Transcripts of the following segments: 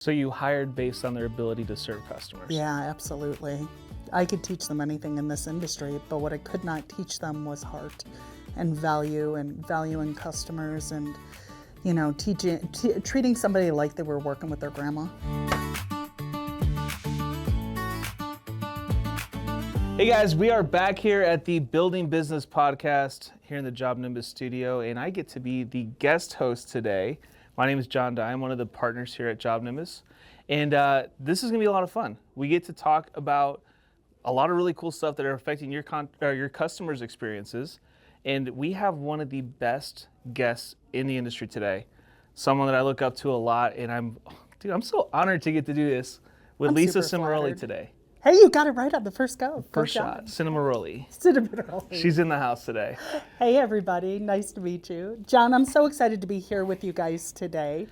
So you hired based on their ability to serve customers? Yeah, absolutely. I could teach them anything in this industry, but what I could not teach them was heart and valuing customers and, you know, treating somebody like they were working with their grandma. Hey guys, we are back here at the Building Business Podcast here in the JobNimbus studio, and I get to be the guest host today. My name is John Dye. I'm one of the partners here at JobNimbus, and this is going to be a lot of fun. We get to talk about a lot of really cool stuff that are affecting your customers' experiences, and we have one of the best guests in the industry today, someone that I look up to a lot, and I'm so honored to get to do this with Lisa Cimaroli today. Hey, you got it right on the first go. First shot, Cimaroli. Cimaroli. She's in the house today. Hey everybody, nice to meet you. John, I'm so excited to be here with you guys today.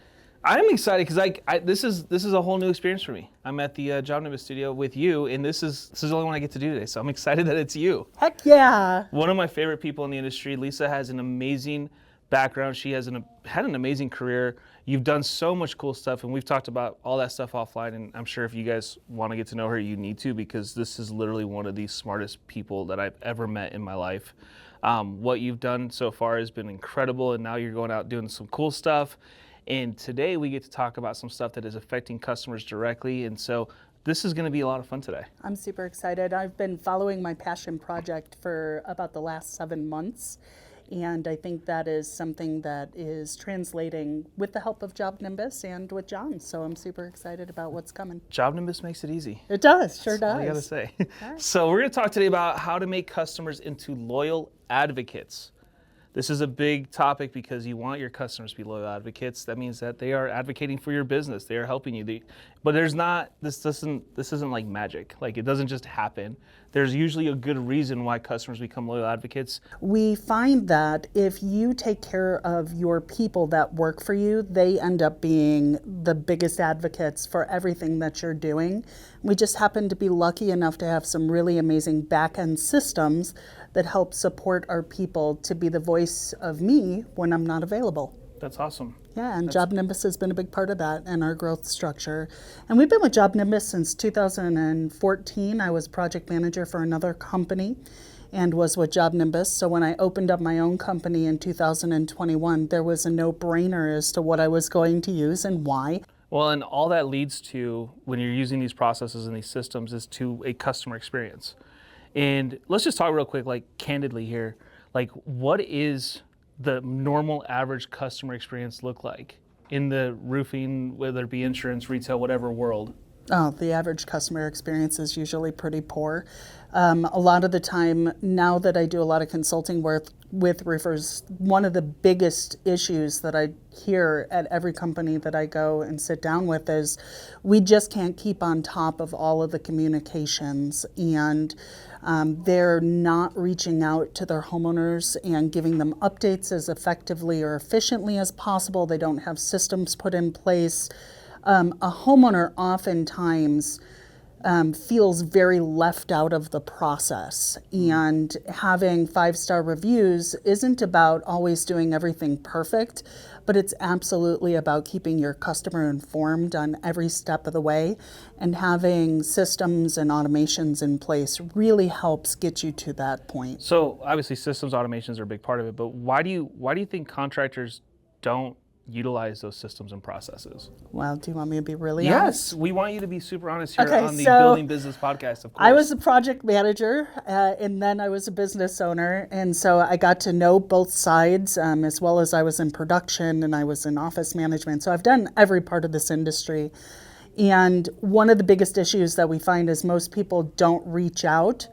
I'm excited because this is a whole new experience for me. I'm at the JobNimbus studio with you, and this is the only one I get to do today, so I'm excited that it's you. Heck yeah. One of my favorite people in the industry. Lisa has an amazing background. She has had an amazing career. You've done so much cool stuff, and we've talked about all that stuff offline, and I'm sure if you guys want to get to know her, you need to, because this is literally one of the smartest people that I've ever met in my life. What you've done so far has been incredible, and now you're going out doing some cool stuff. And today we get to talk about some stuff that is affecting customers directly, and so this is going to be a lot of fun today. I'm super excited. I've been following my passion project for about the last 7 months. And I think that is something that is translating with the help of JobNimbus and with John. So I'm super excited about what's coming. JobNimbus makes it easy. It does, sure That's does. all I gotta say. Right. So we're gonna talk today about how to make customers into loyal advocates. This is a big topic because you want your customers to be loyal advocates. That means that they are advocating for your business. They are helping you. But this isn't like magic. Like, it doesn't just happen. There's usually a good reason why customers become loyal advocates. We find that if you take care of your people that work for you, they end up being the biggest advocates for everything that you're doing. We just happen to be lucky enough to have some really amazing back-end systems that help support our people to be the voice of me when I'm not available. That's awesome. Yeah, and JobNimbus has been a big part of that and our growth structure. And we've been with JobNimbus since 2014. I was project manager for another company and was with JobNimbus. So when I opened up my own company in 2021, there was a no-brainer as to what I was going to use and why. Well, and all that leads to, when you're using these processes and these systems, is to a customer experience. And let's just talk real quick, like candidly here, like what is the normal average customer experience look like in the roofing, whether it be insurance, retail, whatever world? Oh, the average customer experience is usually pretty poor. A lot of the time, now that I do a lot of consulting work with roofers, one of the biggest issues that I hear at every company that I go and sit down with is we just can't keep on top of all of the communications, and they're not reaching out to their homeowners and giving them updates as effectively or efficiently as possible. They don't have systems put in place. A homeowner oftentimes feels very left out of the process, and having 5-star reviews isn't about always doing everything perfect, but it's absolutely about keeping your customer informed on every step of the way, and having systems and automations in place really helps get you to that point. So obviously systems automations are a big part of it, but why do you think contractors don't utilize those systems and processes? Well, do you want me to be really honest? Yes, we want you to be super honest here on the so Building Business Podcast, of course. I was a project manager, and then I was a business owner, and so I got to know both sides, as well as I was in production and I was in office management. So I've done every part of this industry. And one of the biggest issues that we find is most people don't reach out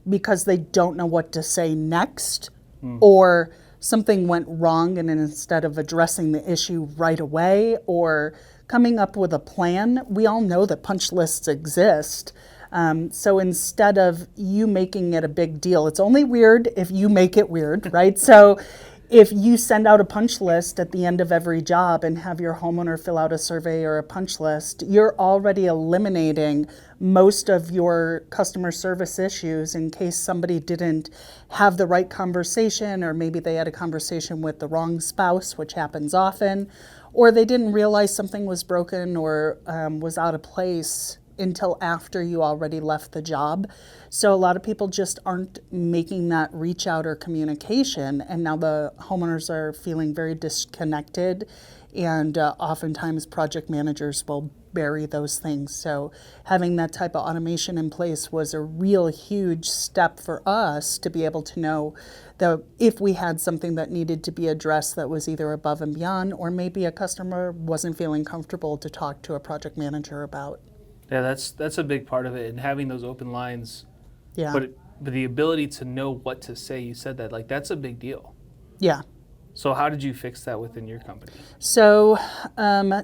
because they don't know what to say next, or something went wrong, and instead of addressing the issue right away or coming up with a plan, we all know that punch lists exist. So instead of you making it a big deal, it's only weird if you make it weird, right? So if you send out a punch list at the end of every job and have your homeowner fill out a survey or a punch list, you're already eliminating most of your customer service issues in case somebody didn't have the right conversation, or maybe they had a conversation with the wrong spouse, which happens often, or they didn't realize something was broken or was out of place until after you already left the job. So a lot of people just aren't making that reach out or communication, and now the homeowners are feeling very disconnected, and oftentimes project managers will bury those things. So having that type of automation in place was a real huge step for us to be able to know that if we had something that needed to be addressed that was either above and beyond, or maybe a customer wasn't feeling comfortable to talk to a project manager about. Yeah, that's a big part of it, and having those open lines. Yeah. But the ability to know what to say, you said that, like, that's a big deal. Yeah. So how did you fix that within your company? So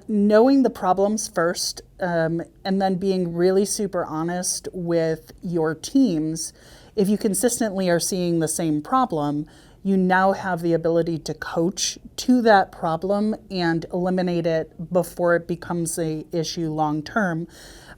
knowing the problems first, and then being really super honest with your teams. If you consistently are seeing the same problem, you now have the ability to coach to that problem and eliminate it before it becomes an issue long term.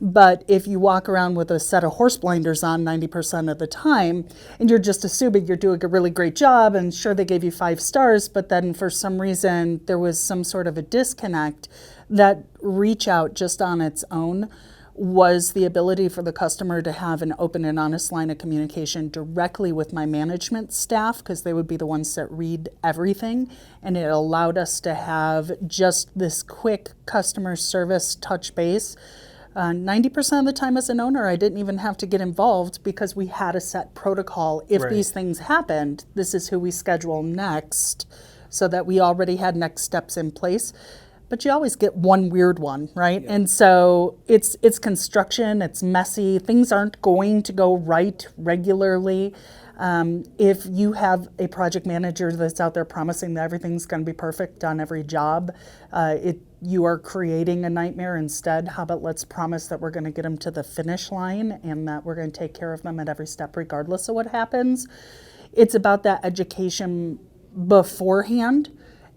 But if you walk around with a set of horse blinders on 90% of the time, and you're just assuming you're doing a really great job, and sure, they gave you 5 stars, but then for some reason there was some sort of a disconnect, that reach out just on its own was the ability for the customer to have an open and honest line of communication directly with my management staff, because they would be the ones that read everything. And it allowed us to have just this quick customer service touch base. 90% of the time as an owner, I didn't even have to get involved because we had a set protocol. If Right. these things happened, this is who we schedule next, so that we already had next steps in place. But you always get one weird one, right? Yeah. And so it's construction, it's messy, things aren't going to go right regularly. If you have a project manager that's out there promising that everything's going to be perfect on every job, you are creating a nightmare instead. How about let's promise that we're going to get them to the finish line and that we're going to take care of them at every step regardless of what happens. It's about that education beforehand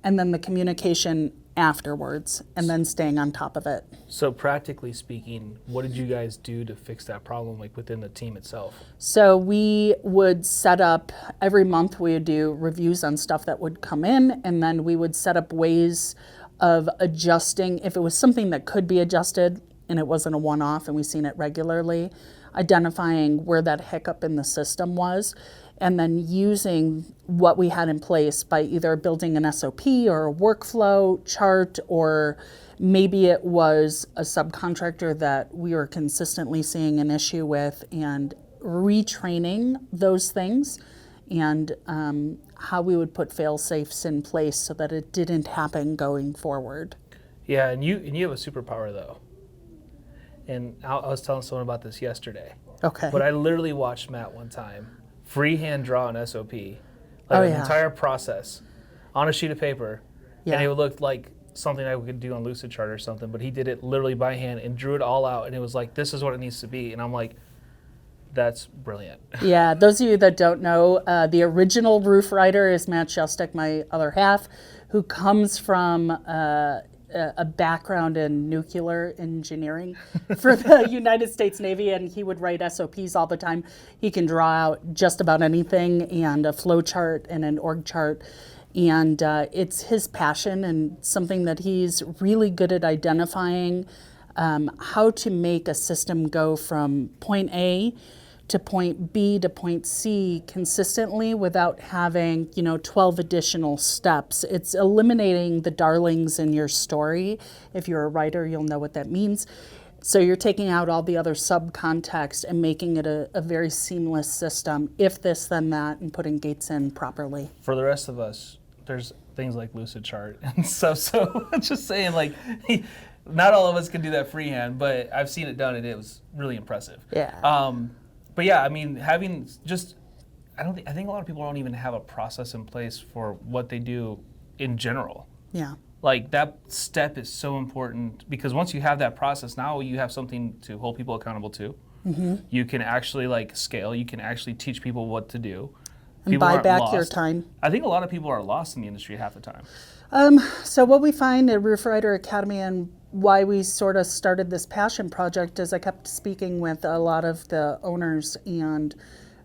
and then the communication afterwards, and then staying on top of it. So practically speaking, what did you guys do to fix that problem, like within the team itself? So we would set up, every month we would do reviews on stuff that would come in, and then we would set up ways of adjusting. If it was something that could be adjusted and it wasn't a one-off and we've seen it regularly, identifying where that hiccup in the system was, and then using what we had in place by either building an SOP or a workflow chart, or maybe it was a subcontractor that we were consistently seeing an issue with, and retraining those things, and how we would put fail-safes in place so that it didn't happen going forward. Yeah, and you have a superpower though. And I was telling someone about this yesterday. Okay. But I literally watched Matt one time freehand draw an SOP, like Oh, an yeah. entire process on a sheet of paper, Yeah. and it would look like something I could do on Lucid Chart or something, but he did it literally by hand and drew it all out, and it was like, this is what it needs to be. And I'm like, that's brilliant. Yeah, those of you that don't know, the original roof writer is Matt Shostak, my other half, who comes from a background in nuclear engineering for the United States Navy, and he would write SOPs all the time. He can draw out just about anything, and a flow chart and an org chart. And it's his passion and something that he's really good at identifying, how to make a system go from point A to point B to point C consistently without having, 12 additional steps. It's eliminating the darlings in your story. If you're a writer, you'll know what that means. So you're taking out all the other subcontext and making it a very seamless system, if this, then that, and putting gates in properly. For the rest of us, there's things like Lucid Chart and stuff. So just saying, like, not all of us can do that freehand, but I've seen it done, and it was really impressive. Yeah. But yeah, I mean, having just, I think a lot of people don't even have a process in place for what they do in general. Yeah. Like, that step is so important, because once you have that process, now you have something to hold people accountable to. Mm-hmm. You can actually scale. You can actually teach people what to do. And People buy aren't back lost. your time. I think a lot of people are lost in the industry half the time. So what we find at Roof Writer Academy, and why we sort of started this passion project, is I kept speaking with a lot of the owners, and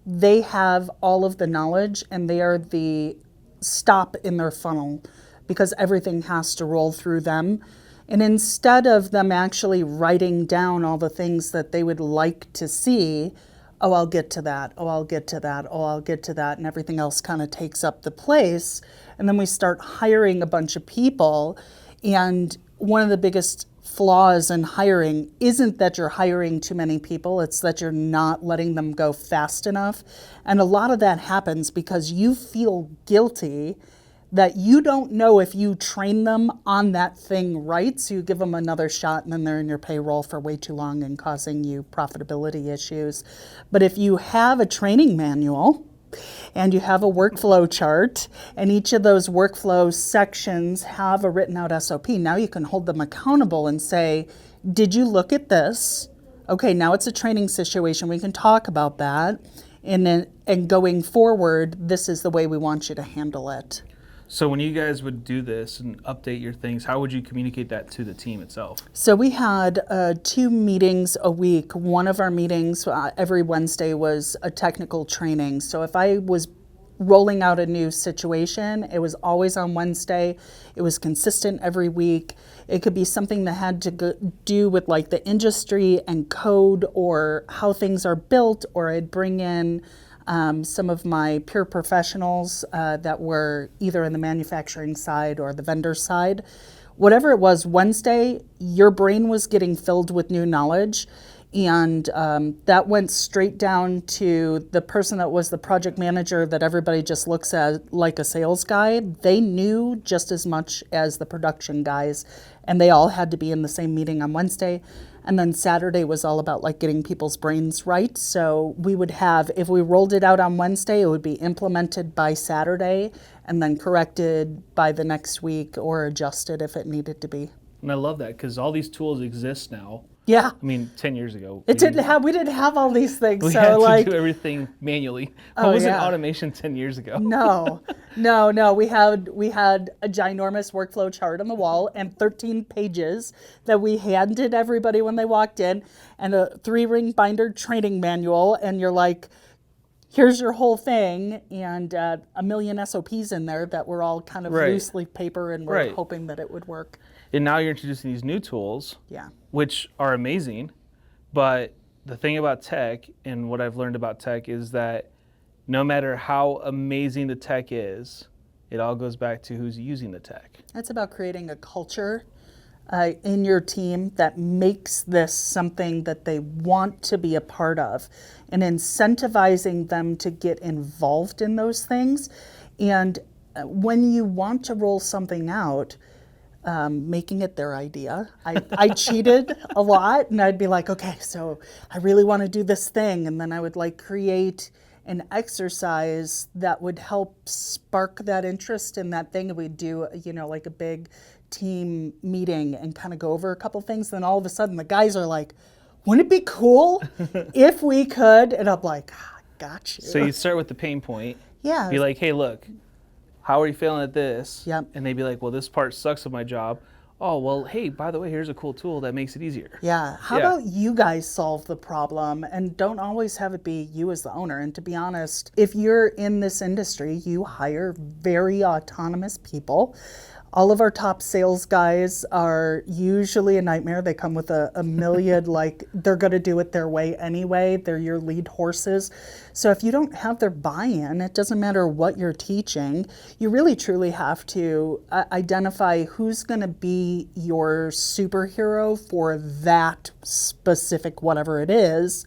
they have all of the knowledge, and they are the stop in their funnel. because everything has to roll through them. And instead of them actually writing down all the things that they would like to see, oh, I'll get to that, oh, I'll get to that, oh, I'll get to that, and everything else kind of takes up the place. And then we start hiring a bunch of people. And one of the biggest flaws in hiring isn't that you're hiring too many people, it's that you're not letting them go fast enough. And a lot of that happens because you feel guilty that you don't know if you train them on that thing right, so you give them another shot and then they're in your payroll for way too long and causing you profitability issues. But if you have a training manual and you have a workflow chart and each of those workflow sections have a written out SOP, now you can hold them accountable and say, did you look at this? Okay, now it's a training situation, we can talk about that. And going forward, this is the way we want you to handle it. So when you guys would do this and update your things, how would you communicate that to the team itself? So we had 2 meetings a week. One of our meetings every Wednesday was a technical training. So if I was rolling out a new situation, it was always on Wednesday. It was consistent every week. It could be something that had to do with like the industry and code or how things are built, or I'd bring in some of my peer professionals that were either in the manufacturing side or the vendor side. Whatever it was, Wednesday, your brain was getting filled with new knowledge. And that went straight down to the person that was the project manager that everybody just looks at like a sales guy. They knew just as much as the production guys, and they all had to be in the same meeting on Wednesday. And then Saturday was all about like getting people's brains right. So we would have, if we rolled it out on Wednesday, it would be implemented by Saturday and then corrected by the next week or adjusted if it needed to be. And I love that because all these tools exist now. Yeah. I mean, 10 years ago. We didn't have all these things. We so had to like do everything manually. Oh, What was yeah. automation 10 years ago? No. We had a ginormous workflow chart on the wall and 13 pages that we handed everybody when they walked in, and a 3-ring binder training manual. And you're like, here's your whole thing, and a million SOPs in there that were all kind of Right. loose leaf paper, and we're Right. hoping that it would work. And now you're introducing these new tools, Yeah. which are amazing. But the thing about tech, and what I've learned about tech, is that no matter how amazing the tech is, it all goes back to who's using the tech. It's about creating a culture in your team that makes this something that they want to be a part of, and incentivizing them to get involved in those things. And when you want to roll something out, making it their idea. I cheated a lot, and I'd be like, okay, so I really want to do this thing. And then I would like create an exercise that would help spark that interest in that thing. And we'd do, like a big team meeting and kind of go over a couple things. Then all of a sudden the guys are like, wouldn't it be cool if we could? And I'm like, got you. So you start with the pain point. Yeah. Be like, hey, look, how are you feeling at this? Yep. And they'd be like, well, this part sucks of my job. Oh, well, hey, by the way, here's a cool tool that makes it easier. Yeah. How Yeah. about you guys solve the problem, and don't always have it be you as the owner? And to be honest, if you're in this industry, you hire very autonomous people. All of our top sales guys are usually a nightmare. They come with a million, like they're going to do it their way anyway. They're your lead horses. So if you don't have their buy-in, it doesn't matter what you're teaching. You really truly have to identify who's going to be your superhero for that specific whatever it is.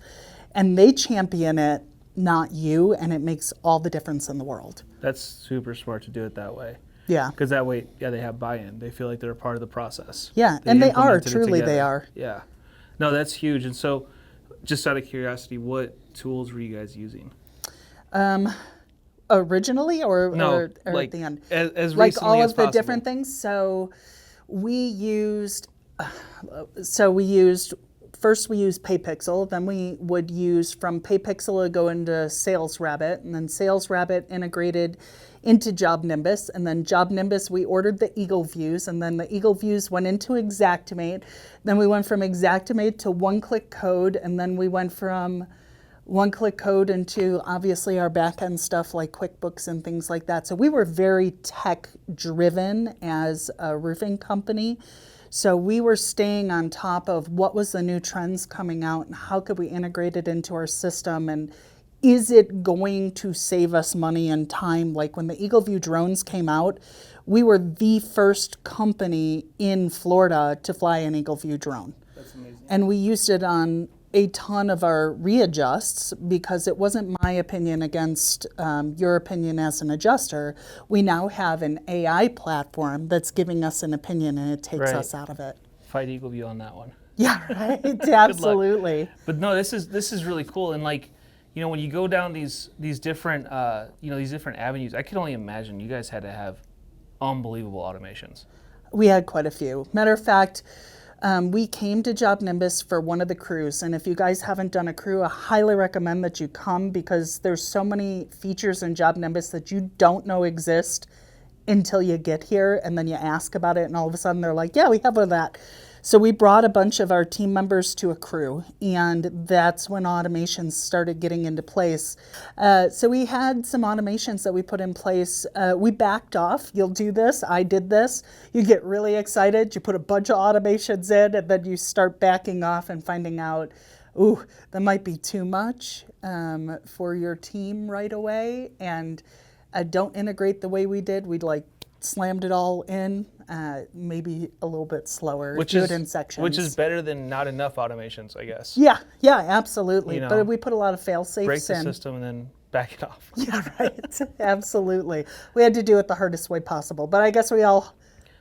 And they champion it, not you. And it makes all the difference in the world. That's super smart to do it that way. Yeah. Because that way, yeah, they have buy-in. They feel like they're a part of the process. Yeah, and they are, implemented it truly they together. are. Yeah. No, that's huge. And so, just out of curiosity, what tools were you guys using? Originally or like, at the end? As Like recently all as of the possible. different things. So we used first we used PayPixel, then we would use from PayPixel to go into Sales Rabbit, and then Sales Rabbit integrated into JobNimbus, and then JobNimbus we ordered the Eagle Views, and then the Eagle Views went into Xactimate. Then we went from Xactimate to one-click code, and then we went from one-click code into obviously our back-end stuff like QuickBooks and things like that. So we were very tech-driven as a roofing company. So we were staying on top of what was the new trends coming out and how could we integrate it into our system, and is it going to save us money and time? Like when the Eagle View drones came out, we were the first company in Florida to fly an Eagle View drone. That's amazing. And we used it on a ton of our readjusts because it wasn't my opinion against your opinion as an adjuster. We now have an AI platform that's giving us an opinion and it takes us out of it. Fight Eagle View on that one. Yeah, right. Absolutely. But no, this is really cool. And like, you know, when you go down these different these different avenues, I can only imagine you guys had to have unbelievable automations. We had quite a few. Matter of fact, we came to JobNimbus for one of the crews, and if you guys haven't done a crew, I highly recommend that you come because there's so many features in JobNimbus that you don't know exist until you get here, and then you ask about it, and all of a sudden they're like, yeah, we have one of that. So we brought a bunch of our team members to a crew, and that's when automations started getting into place. So we had some automations that we put in place. We backed off. You'll do this. I did this. You get really excited. You put a bunch of automations in, and then you start backing off and finding out, ooh, that might be too much for your team right away. And don't integrate the way we did. We'd like slammed it all in, maybe a little bit slower. Do it in sections. Which is better than not enough automations, I guess. Yeah, absolutely. You know, but we put a lot of fail-safes in. Break the system and then back it off. Yeah, right. Absolutely. We had to do it the hardest way possible. But I guess we all,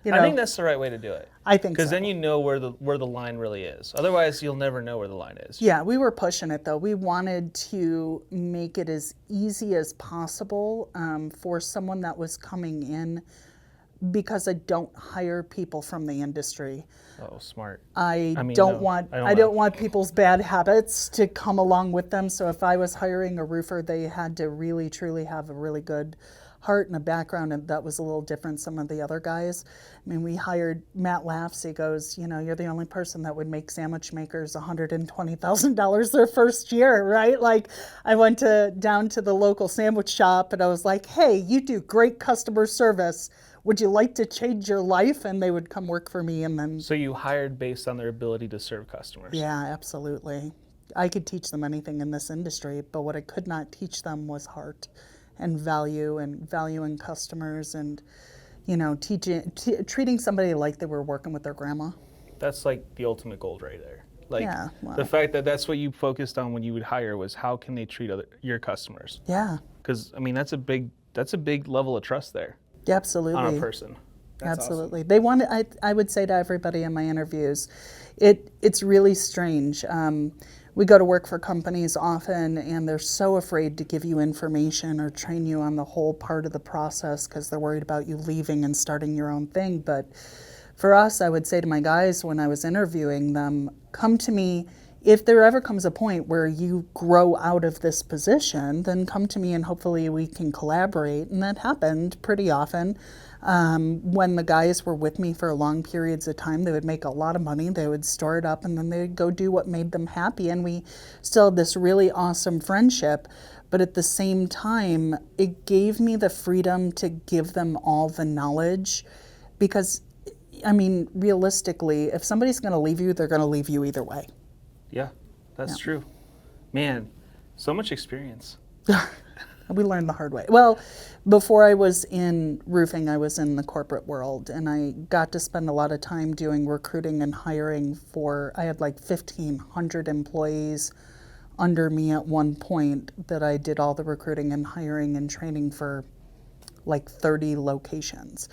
I think that's the right way to do it. I think so. Because then you know where the line really is. Otherwise, you'll never know where the line is. Yeah, we were pushing it though. We wanted to make it as easy as possible for someone that was coming in, because I don't hire people from the industry. Oh, smart. I don't want people's bad habits to come along with them. So if I was hiring a roofer, they had to really truly have a really good heart and a background, and that was a little different some of the other guys. I mean, we hired Matt laughs. He goes, you know, you're the only person that would make sandwich makers $120,000 their first year, right? Like I went down to the local sandwich shop and I was like, hey, you do great customer service. Would you like to change your life? And they would come work for me. And then. So you hired based on their ability to serve customers. Yeah, absolutely. I could teach them anything in this industry, but what I could not teach them was heart and valuing customers and, you know, treating somebody like they were working with their grandma. That's like the ultimate gold right there. Like yeah, well, the fact that that's what you focused on when you would hire was how can they treat your customers. Yeah. Because I mean that's a big level of trust there. Absolutely. On a person. That's absolutely. Awesome. They want. I would say to everybody in my interviews, it's really strange. We go to work for companies often, and they're so afraid to give you information or train you on the whole part of the process because they're worried about you leaving and starting your own thing. But for us, I would say to my guys when I was interviewing them, come to me. If there ever comes a point where you grow out of this position, then come to me and hopefully we can collaborate. And that happened pretty often. When the guys were with me for long periods of time, they would make a lot of money, they would store it up, and then they'd go do what made them happy. And we still had this really awesome friendship. But at the same time, it gave me the freedom to give them all the knowledge because, I mean, realistically, if somebody's going to leave you, they're going to leave you either way. Yeah, that's true. Man, so much experience. We learned the hard way. Well, before I was in roofing, I was in the corporate world, and I got to spend a lot of time doing recruiting and hiring I had like 1,500 employees under me at one point that I did all the recruiting and hiring and training for like 30 locations.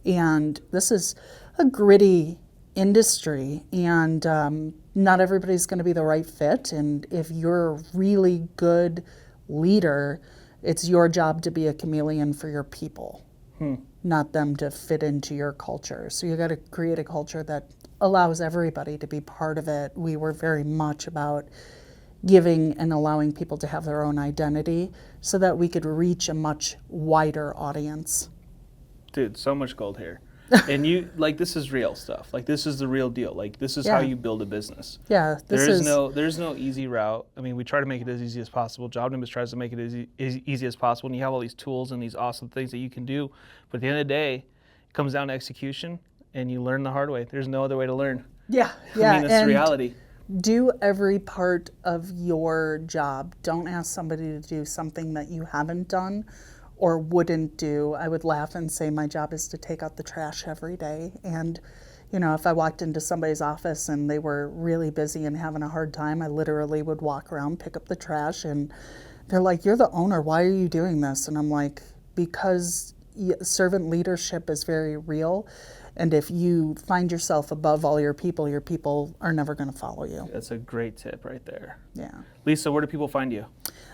And this is a gritty industry, and not everybody's going to be the right fit. And if you're a really good leader, it's your job to be a chameleon for your people, not them to fit into your culture. So you got to create a culture that allows everybody to be part of it. We were very much about giving and allowing people to have their own identity so that we could reach a much wider audience. Dude, so much gold here. And you, like, this is real stuff. Like, this is the real deal. Like, this is Yeah. how you build a business. Yeah, There's no easy route. I mean, we try to make it as easy as possible. JobNimbus tries to make it as easy as possible. And you have all these tools and these awesome things that you can do. But at the end of the day, it comes down to execution, and you learn the hard way. There's no other way to learn. Yeah. I mean, that's the reality. Do every part of your job. Don't ask somebody to do something that you haven't done or wouldn't do. I would laugh and say my job is to take out the trash every day. And, you know, if I walked into somebody's office and they were really busy and having a hard time, I literally would walk around, pick up the trash, and they're like, "You're the owner. Why are you doing this?" And I'm like, because servant leadership is very real. And if you find yourself above all your people are never going to follow you. That's a great tip right there. Yeah. Lisa, where do people find you?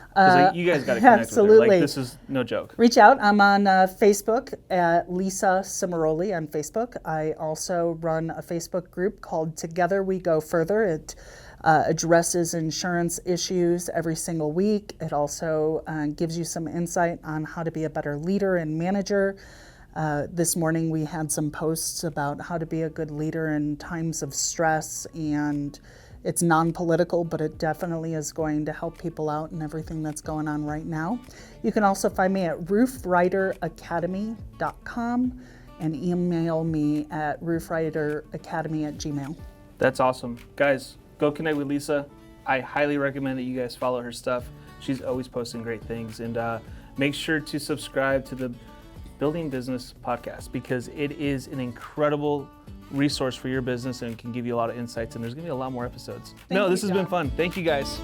Because you guys got to connect absolutely. with her. Like, this is no joke. Reach out. I'm on Facebook at Lisa Cimaroli on Facebook. I also run a Facebook group called Together We Go Further. It addresses insurance issues every single week. It also gives you some insight on how to be a better leader and manager. This morning we had some posts about how to be a good leader in times of stress, and it's non-political, but it definitely is going to help people out in everything that's going on right now. You can also find me at roofwriteracademy.com and email me at roofwriteracademy@gmail.com. That's awesome. Guys, go connect with Lisa. I highly recommend that you guys follow her stuff. She's always posting great things. And make sure to subscribe to the Building Business podcast, because it is an incredible resource for your business and can give you a lot of insights, and there's going to be a lot more episodes. This has been fun. Thank you, guys.